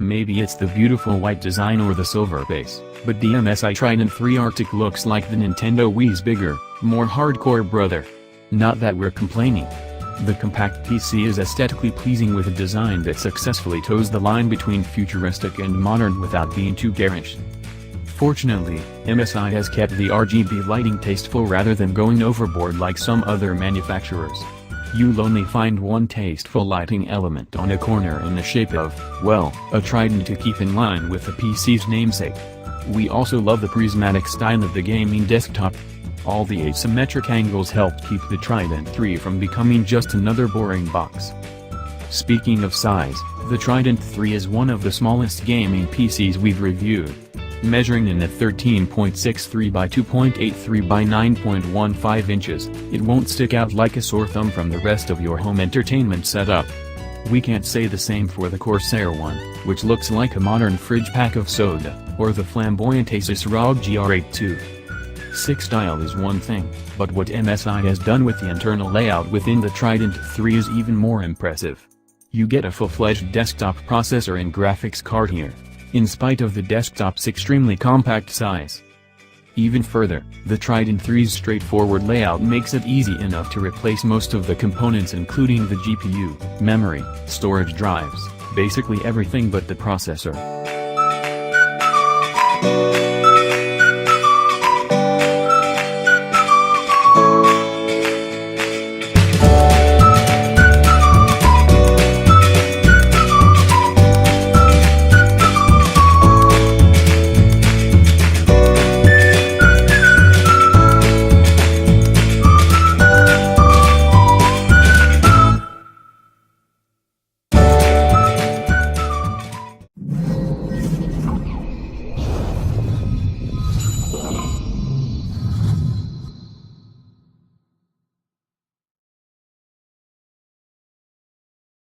maybe it's the beautiful white design or the silver base, but the MSI Trident 3 Arctic looks like the Nintendo Wii's bigger, more hardcore brother. Not that we're complaining. The compact PC is aesthetically pleasing with a design that successfully toes the line between futuristic and modern without being too garish. Fortunately, MSI has kept the RGB lighting tasteful rather than going overboard like some other manufacturers. You'll only find one tasteful lighting element on a corner in the shape of, well, a trident to keep in line with the PC's namesake. We also love the prismatic style of the gaming desktop. All the asymmetric angles helped keep the Trident 3 from becoming just another boring box. Speaking of size, the Trident 3 is one of the smallest gaming PCs we've reviewed. Measuring in at 13.63 by 2.83 by 9.15 inches, it won't stick out like a sore thumb from the rest of your home entertainment setup. We can't say the same for the Corsair one, which looks like a modern fridge pack of soda, or the flamboyant Asus ROG GR8 II. Sick style is one thing, but what MSI has done with the internal layout within the Trident 3 is even more impressive. You get a full-fledged desktop processor and graphics card here, in spite of the desktop's extremely compact size. Even further, the Trident 3's straightforward layout makes it easy enough to replace most of the components including the GPU, memory, storage drives, basically everything but the processor.